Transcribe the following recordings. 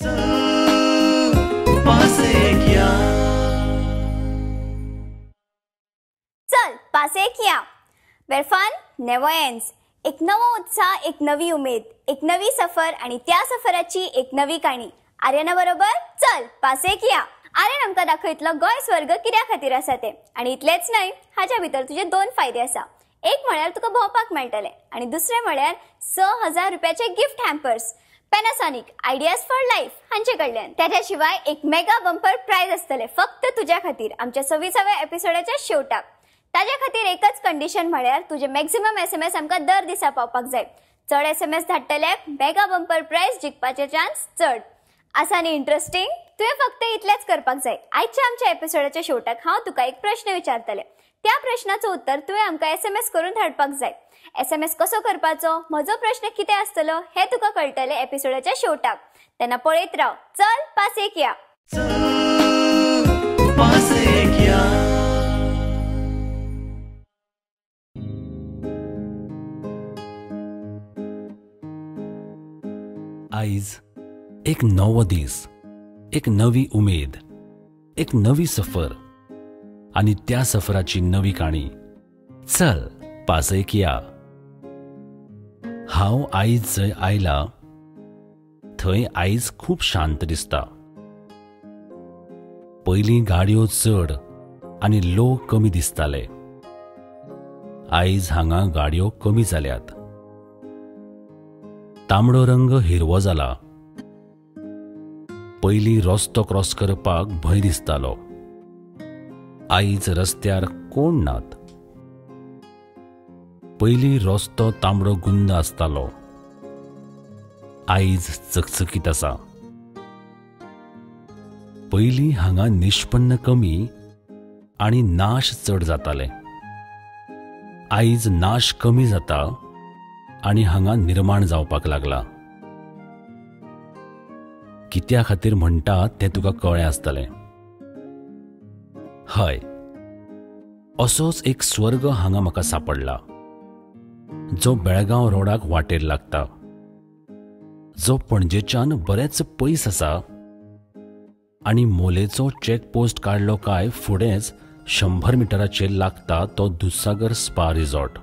चल पासे किया वेर फन नेव्हर एंड्स. एक नवा उत्साह, एक नवी उमेद, एक नवी सफर आणि त्या सफराची एक नवी काणी. आर्यना बरोबर चल पासे किया. आर्यन आमकां दाखयतलो गोंय स्वर्ग कित्या खातीर आसा ते. आणि इतलेच न्हय, हाच्या भितर तुजे दोन फायदे आसा. एक म्हळ्यार तुका भोंवपाक मेळटले आणि दुसरे म्हळ्यार 6,000 रुपयाचे gift hampers Panasonic ideas for life हांचे कडल्यान. त्याच्या शिवाय एक मेगा बंपर प्राइज आसतले फक्त तुझ्या खातीर आमच्या 26व्या एपिसोडाच्या शेवटाक. ताज्या खातीर एकच कंडिशन म्हळ्यार तुझे मॅक्सिमम SMS आमकां दर दिसा पावपाक जाय. चड SMS धाडटल्याक मेगा बंपर प्राइज जिखपाचे चान्स चड आसा. न्ही इंटरेस्टिंग? तुवें फक्त इतलेच करपाक जाय. आयच्या आमच्या एपिसोडाच्या शेवटाक हांव तुका एक प्रश्न विचारतले. त्या प्रश्नाचं उत्तर तुवें आमकां SMS करून धाडपाक जाय. SMS कसो करपाचो, म्हजो प्रश्न कितें आसतलो हें तुका कळटलें एपिसोडाच्या शेवटाक. तेन्ना पळयत राव. चल पासे किया. आयज एक नवो दीस, एक नवी उमेद, एक नवी सफर आणि त्या सफराची नवी काणी. चल पासय किया. हांव आयज जंय आयला थंय आयज खूब शांत दिसता. पयलीं गाडयो चड आनी लोक कमी दिसताले. आयज हांगा गाडयो कमी जाल्यात. तांबडो रंग हिरवो जाला. पयलीं रस्तो क्रॉस करपाक भंय दिसतालो. आयज रस्त्यार कोण नात. पयलीं रस्तो तांबडो गुंद आसतालो. आयज चकचकीत आसा. पयलीं हांगा निश्पन्न कमी आनी नाश चड जाताले. आयज नाश कमी जाता आनी हांगा निर्माण जावपाक लागला. कित्या खातीर म्हणटा तें तुका कळ्ळें आसतलें. हय, असोच एक स्वर्ग हांगा म्हाका सांपडला, जो बेळगांव रोडाक वाटेर लागता, जो पणजेच्यान बरेच पयस आसा आनी मोलेचो चॅकपोस्ट काडलो काय फुडेंच 100 मिटराचेर लागता तो दूधसागर स्पा रिसॉर्ट.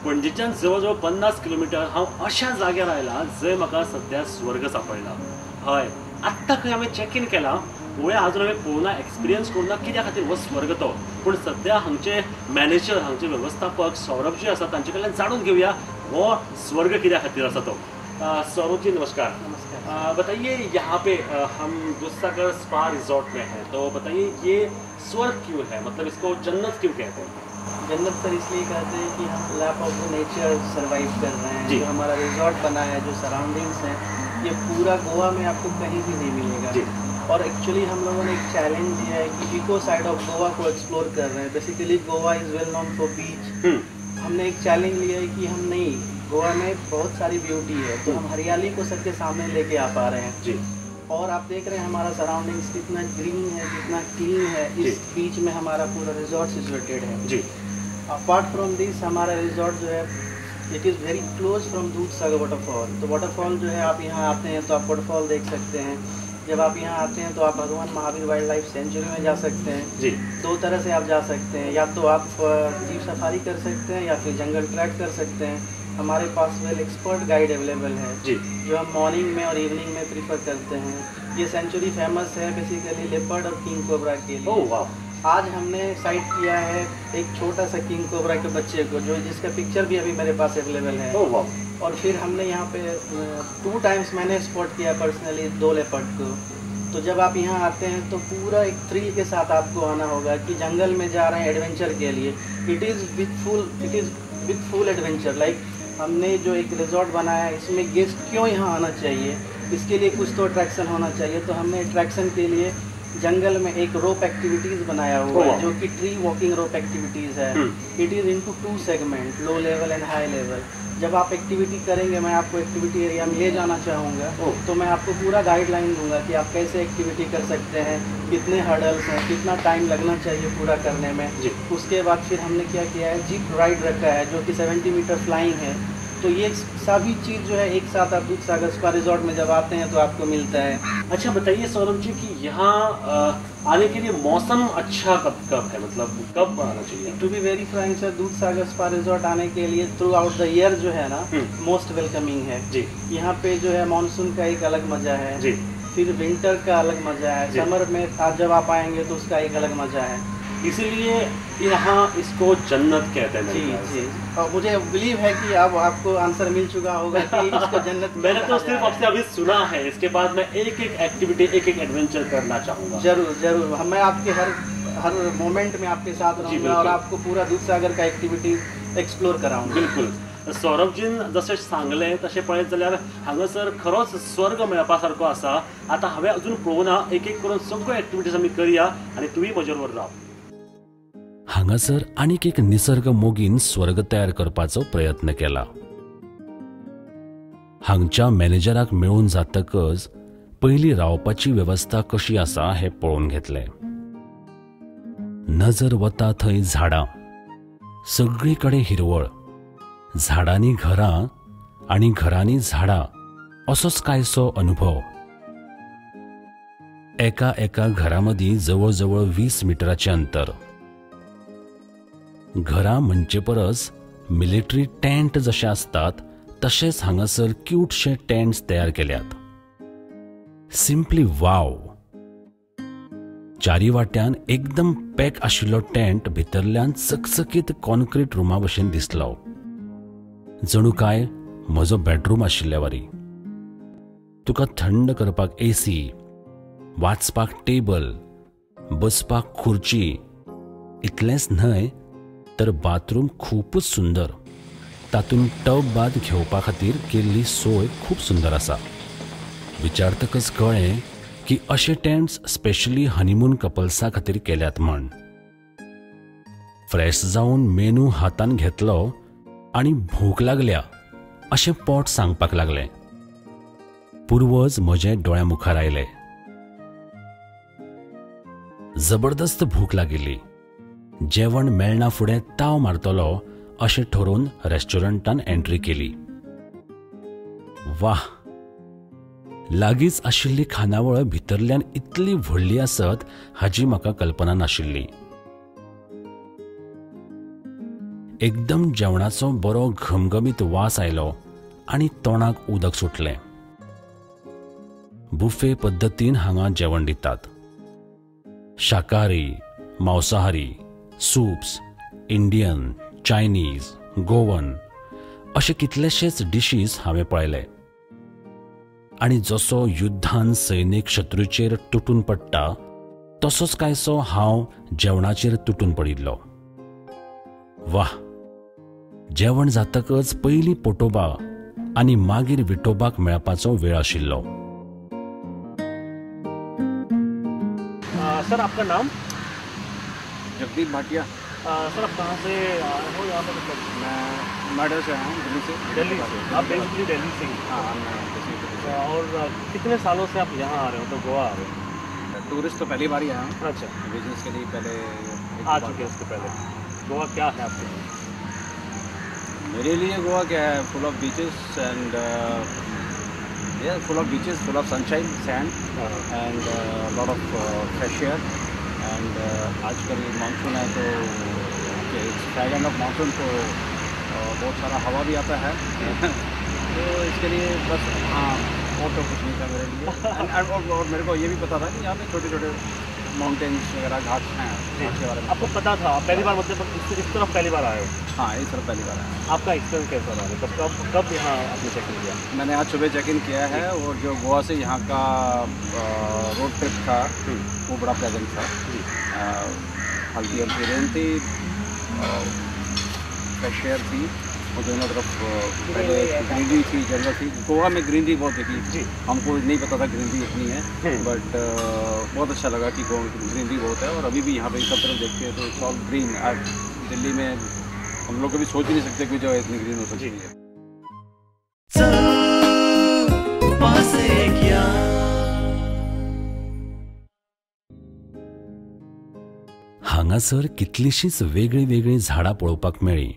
पणजेच्यान जवळ 50 किलोमीटर हांव अशा जाग्यार आयला जंय म्हाका सध्या स्वर्ग सांपडला. हय, आत्ता खंय हांवें चॅक इन केला. पळोवया, अजून हांवें पळोवना, एक्सपिरियन्स करूना कित्या खातीर हो स्वर्ग तो. पूण सध्या हांगचे मॅनेजर, हांगचे वेवस्थापक सौरभ जी आसा तांचे कडल्यान जाणून घेवया हो स्वर्ग कित्या खातीर आसा तो. सौरभ जी नमस्कार. नमस्कार. बताइए, यहाँ पे हम दूधसागर स्पा रिजॉर्ट में हैं, तो बताइए ये स्वर्ग क्यों है, मतलब इसको जन्नत क्यों कहते हैं? जन्नत सर इसलिए कहते हैं कि हम lap of the nature survive कर रहे हैं. जो हमारा रिजॉर्ट बना है, जो सराउंडिंग्स हैं, ये पूरा गोवा में आपको कहीं भी नहीं मिलेगा. जी. और एक्चुअली हम लोगों ने एक चैलेंज दिया है कि इको साइड ऑफ गोवा को एक्सप्लोर कर रहे हैं. Basically Goa is well known for beach. हमने एक चैलेंज लिया है कि हम नहीं, गोवा में बहुत सारी ब्यूटी है, तो हम हरियाली को सबके सामने लेके आ पा रहे हैं. जी. और आप देख रहे हैं हमारा सराउंडिंग्स कितना ग्रीन है, कितना क्लीन है. इस बीच में हमारा पूरा रिजॉर्ट सिचुएटेड है. जी. अपार्ट फ्रॉम दिस हमारा रिजॉर्ट जो है it is very close from Dudhsagar waterfall. तो वाटरफॉल जो है आप यहाँ आते हैं तो आप वाटरफॉल देख सकते हैं. जब आप यहाँ आते हैं तो आप भगवान महावीर वाइल्ड लाइफ सेंचुरी में जा सकते हैं. जी. दो तरह से आप जा सकते हैं, या तो आप जीप सफारी कर सकते हैं या फिर जंगल ट्रैक कर सकते हैं. हमारे पास वेल एक्सपर्ट गाइड अवेलेबल है. जी. जो हम मॉर्निंग में और इवनिंग में प्रीफर करते हैं. ये सेंचुरी फेमस है बेसिकली लेपर्ड और किंग कोबरा के लिए. ओह वाह. आज हमने साइट किया है एक छोटा सा किंग कोबरा के बच्चे को, जो जिसका पिक्चर भी अभी मेरे पास अवेलेबल है. ओह वाह. और फिर हमने यहाँ पे 2 टाइम्स मैंने स्पॉट किया पर्सनली 2 लेपर्ड को. तो जब आप यहाँ आते हैं तो पूरा एक थ्रिल के साथ आपको आना होगा कि जंगल में जा रहे हैं एडवेंचर के लिए. It is with full adventure. Like हमने जो एक रिजॉर्ट बनाया है इसमें गेस्ट क्यों यहाँ आना चाहिए, इसके लिए कुछ तो अट्रैक्शन होना चाहिए. तो हमने अट्रैक्शन के लिए जंगल में एक रोप एक्टिविटीज़ बनाया हुआ है, जो कि ट्री वॉकिंग रोप एक्टिविटीज़ है. It is into 2 segment, low level and high level. जब आप एक्टिविटी करेंगे, मैं आपको एक्टिविटी एरिया में ले जाना चाहूँगा, तो मैं आपको पूरा गाइडलाइन दूंगा कि आप कैसे एक्टिविटी कर सकते हैं, कितने हर्डल्स हैं, कितना टाइम लगना चाहिए पूरा करने में. उसके बाद फिर हमने क्या किया है, जीप राइड रखा है जो कि 70 मीटर फ्लाइंग है. तो ये सभी चीज़ जो है एक साथ आप दूधसागर स्पा रिजॉर्ट में जब आते हैं तो आपको मिलता है। अच्छा बताइए सौरभ जी कि यहाँ आने के लिए मौसम अच्छा कब कब है, मतलब कब आना चाहिए? To be very frank sir, Dudhsagar spa resort आने के लिए थ्रू आउट द ईयर जो है ना मोस्ट वेलकमिंग है जी। यहाँ पे जो है मानसून का एक अलग मजा है जी, फिर विंटर का अलग मजा है, जी। समर में आप जब आप आएंगे तो उसका एक अलग मजा है। इसीलिए यहाँ इसको जन्नत कहते हैं। जी जी, और मुझे बिलीव है कि अब आपको आंसर मिल चुका होगा कि इसको जन्नत मैंने तो सिर्फ आपसे अभी सुना है, इसके बाद मैं एक एक एक्टिविटी एक एक एडवेंचर करना चाहूँगा। जरूर जरूर, मैं आपके हर मोमेंट में आपके साथ रहूँगा और आपको पूरा दूधसागर का एक्टिविटी एक्सप्लोर कराऊंगा। बिलकुल सौरभजीन जशें सांगलें तशें पळयत जाल्यार हांगासर खरोच स्वर्ग मेळपा सारको आसा। आतां हांवें अजून पळोवना, एक एक करून सगळ्यो एक्टिविटीज आमी करया आनी तुमी म्हजे बरोबर राव। हांगासर आनीक एक निसर्ग मोगीन स्वर्ग तयार करपाचो प्रयत्न केला। हांगच्या मॅनेजराक मेळून जातकच पयलीं रावपाची वेवस्था कशी आसा हें पळोवन घेतलें। नजर वता थंय झाडां, सगळीकडे हिरवळ, झाडांनी घरां आनी घरांनी झाडां असोच कांयसो अनुभव। एका एका घरामदीं जवळ जवळ 20 मिटराचें अंतर। घरां म्हणचे परस मिलिटरी टेंट जशे आसतात तशेंच हांगासर क्यूटशे टेंट्स तयार केल्यात। सिंपली वाव। चारी वाट्यान एकदम पॅक आशिल्लो टेंट भितरल्यान चकचकीत कॉन्क्रीट रुमा भशेन दिसलो, जणू काय म्हजो बेडरूम आशिल्ल्या वरी। तुका थंड करपाक एसी, वाचपाक टेबल, बसपाक खुर्ची, इतलेंच न्हय तर बाथरूम खूपच सुंदर। तातूंत टब बाथ घेवपा खातीर केल्ली सोय खूब सुंदर आसा। विचारतकच कळ्ळें की अशे टेंट्स स्पेशली हनीमून कपल्सा खातीर केल्यात म्हण। फ्रेश जावन मेनू हातान घेतलो आनी भूक लागल्या अशें पोट सांगपाक लागलें। पूर्वज म्हजे दोळ्या मुखार आयले। जबरदस्त भूक लागिल्ली। जेवण मेळना फुडें ताव मारतलो अशें ठरोवन रेस्टॉरंटान एंट्री केली। वाह, लागींच आशिल्ली खानावळ भितरल्यान इतली व्हडली आसत हाची म्हाका कल्पना नाशिल्ली। एकदम जेवणाचो बरो घमघमीत वास आयलो आनी तोंडाक उदक सुटलें। बुफे पद्दतीन हांगा जेवण दितात। शाकाहारी, मांसाहारी, सूप्स, इंडियन, चायनीज, गोवन अशे कितलेशेच डिशीज हांवें पळयले। आनी जसो युद्धान सैनीक शत्रूचेर तुटून पडटा तसोच कांयसो हांव जेवणाचेर तुटून पडिल्लो। वाह, जेवण जातकच पयलीं पोटोबा आनी मागीर विठोबाक मेळपाचो वेळ आशिल्लो। सर आपका नाम? जगदीप भाटिया। सर आप कहाँ से आए हो यहाँ पे? मतलब मैं नोएडा से आया हूँ, दिल्ली से। दिल्ली से? आप बेसिकली दिल्ली से ही? हाँ, मैं दिल्ली से। और कितने सालों से आप यहाँ आ रहे हो, तो गोवा आ रहे हो? टूरिस्ट तो पहली बार ही आया हूँ। अच्छा, बिजनेस के लिए पहले आ चुके हैं उसके पहले। गोवा क्या है आपके लिए? मेरे लिए गोवा क्या है, full of beaches and full of beaches, full of sunshine, sand and lot of fresh air. And आजकल मानसून है तो टैग एंड ऑफ मानसून तो बहुत सारा हवा भी आता है तो इसके लिए बस हाँ, और तो कुछ नहीं था मेरे लिए। और मेरे को ये भी पता था कि यहाँ पे छोटे छोटे माउंटेन्स वगैरह घाट हैं, घाट के बारे में आपको पता था? पहली बार मतलब इस तरफ पहली बार आए हो? हाँ, इस तरफ पहली बार आया। आपका एक्सपीरियंस कैसा रहा? कब यहाँ आपने चेक इन किया? मैंने आज सुबह चेक इन किया है और जो गोवा से यहाँ का रोड ट्रिप था वो बड़ा प्लेजेंट था। हल्की हल्की रेन थी, फ्रेश एयर थी और दोनों तरफ पहले ग्रीनरी थी, जंगल थी। गोवा में ग्रीनरी बहुत दिखी, हमको नहीं पता था ग्रीनरी इतनी है, बट बहुत अच्छा लगा कि गोवा में ग्रीनरी बहुत है। और अभी भी यहाँ पे सब तरफ देखते हैं तो इट्स ऑल ग्रीन। आज दिल्ली में हम लोग कभी सोच ही नहीं सकते कि जो इतनी ग्रीन हो सकती है। हांगासर कितलीशींच वेगळी वेगळी झाडां पळोवपाक मेळ्ळी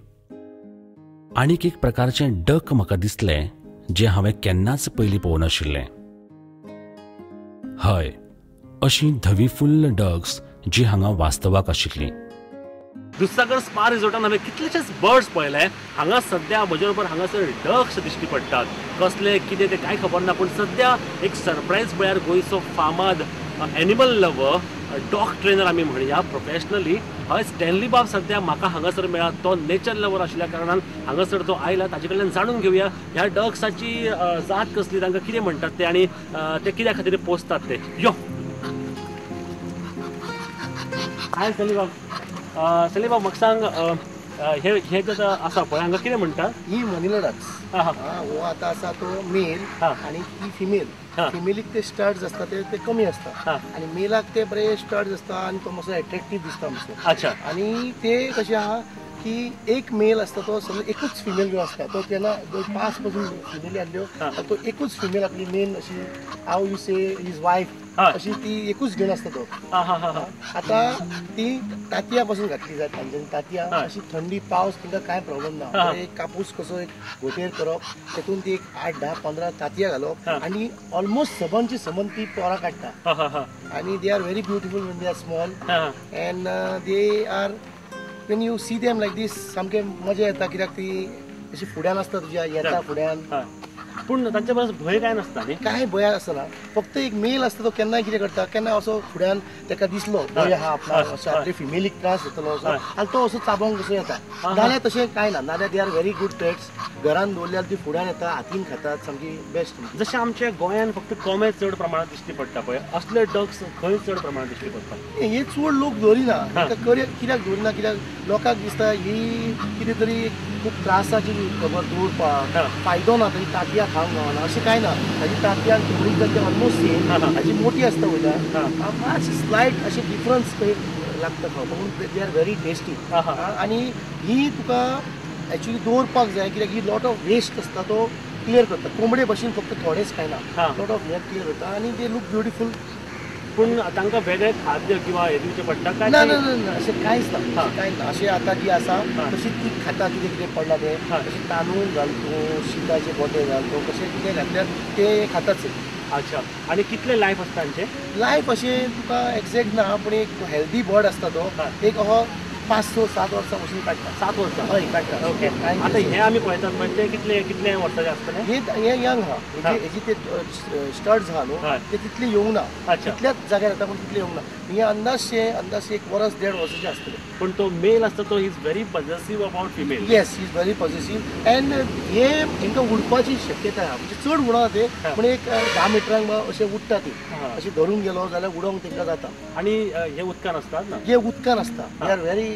आनीक एक प्रकारचें डक म्हाका दिसलें जें हांवें केन्नाच पयलीं पळोवन नाशिल्लें. हय, अशीं धवीफुल्ल डक्स जीं हांगा वास्तवाक आशिल्लीं. दुधसागर स्पा रिसोर्टान हांवें कितलेशेच बर्ड्स पळयले. हांगा सद्या म्हजे बरोबर हांगासर डक्स दिश्टी पडटात. कसले कितें तें कांय खबर ना, पूण सद्या एक सरप्रायज म्हळ्यार गोंयचो फामाद एनिमल लवर डॉग ट्रेनर आमी म्हणया प्रोफेशनली. हय, स्टॅनली बाब सद्या म्हाका हांगासर मेळ्ळा. तो नेचर लवर आशिल्ल्या कारणान हांगासर तो आयला. ताजे कडल्यान जाणून घेवया ह्या डग्साची जात कसली, तांकां कितें म्हणटात ते आनी ते कित्या खातीर पोसतात ते. यो हाय सलीम बाब. सलीम बाब, म्हाका सांग, हे जे आसा पळय हांगा कितें म्हणटात? ही मनिला डक्स. हो आता आसा तो मेल आणि ती फिमेल. फिमेलीक ते स्टड्स असतात ते कमी असतात आणि मेलाक ते बरे स्टड्स असतात आणि तो मातसो अट्रॅक्टिव्ह दिसता मातसो. अच्छा. आणि ते कशें आहा की एक मेल असता तो समज एकूच फिमेल जो असता तो तेन्ना 5 पासून फिमेली हाडल्यो, तो एकूच फिमेल आपली मेन अशी हाव यू से हिज वायफ अशी ती एकूच घेवन असता तो. आता ती तांतयां पासून घातली जाय तांच्यानी. तांतयां अशी थंडी पावस तांकां कांय प्रॉब्लेम ना. एक कापूस कसो एक घोटेर करप, तेतून ती एक 8, 10, 15 तांतयां घालप आणि ऑलमोस्ट सबनची सबन ती पोरां काडटा. आणि they are very beautiful when they are small and they are when you see them like this सामकें मजा येता, कित्याक ती अशी फुड्यान आसता तुज्या येता फुड्यान. पूण तांचे परस भंय काय नासता न्ही? काय भंय आसना. फक्त एक मेल आसता तो केन्नाय कितें करता, केन्ना असो फुड्यान ताका दिसलो भंय आहा आपला असो आपले फिमेलीक त्रास जातलो असो आनी तो असो चाबोंक कसो येता. नाल्यार तशें कांय ना. नाल्यार they are very good pets. घरान दवरल्यार ती फुड्यान येता, हातीन खातात, सामकी बेस्ट. जशें आमच्या गोंयान फक्त कोंबे चड प्रमाणात दिश्टी पडटा पळय, असले डग्स खंय चड प्रमाणात दिश्टी पडटा? हे चड लोक दवरिना. कित्याक दवरिना, कित्याक लोकांक दिसता ही कितें तरी खूब त्रासाची खबर दवरपाक फायदो ना, तरी तांतयां खावंक गावना अशें कांय ना. ताजी तांतयां थोडी जाता ऑलमोस्ट सेम, ताजी मोठी आसता वयल्यान मातशी स्लायट अशें डिफरन्स लागता खावपाक, पूण दे आर व्हेरी टेस्टी. आनी ही तुका एक्चुली दवरपाक जाय, कित्याक ही लॉट ऑफ वेस्ट आसता तो क्लियर करता. कोंबडे भशेन फक्त थोडेच खायना, लॉट ऑफ हें क्लियर करता आनी दे लूक ब्युटिफूल. पूण तांकां वेगळे खाद्य किंवा हे दिवचें पडटा काय? ना ना ना, अशें कांयच ना. कांय ना. अशें आतां जी आसा तशी ती खाता, कितें कितें पडला तें तशें तांदूळ घालतो, शिताचे गोटे घालतो, कशें कितें घातल्यार ते खाताच. अच्छा. आनी कितले लायफ आसता तांचे? लायफ अशें तुका एक्झॅक्ट ना, पूण एक हेल्दी बर्ड आसता तो एक अहो 5, 6, 7 वर्सां पसून काडटा. 7 वर्सां? हय काडटा. ओके. आतां हे आमी पळयतात म्हणजे कितले वर्साचे आसतले? हे यंग आहा. हेजी ते स्टड्स आहा न्हू, ते तितले येवंक ना. तितल्याच जाग्यार येता पूण तितले येवंक ना. हे अंदाजशे 1 वर्स 1.5 वर्साचे आसतले. पूण तो मेल आसता तो is very possessive about female. Yes, he is very possessive and हे हांकां उडपाची शक्यताय आहा. म्हणजे चड उडना ते, पूण एक 10 मिटरांक अशें उडटा ती. अशें धरून गेलो जाल्यार उडोवंक तांकां जाता. आनी हे उदकान आसतात ना? हे उदकान आसता. दे आर व्हेरी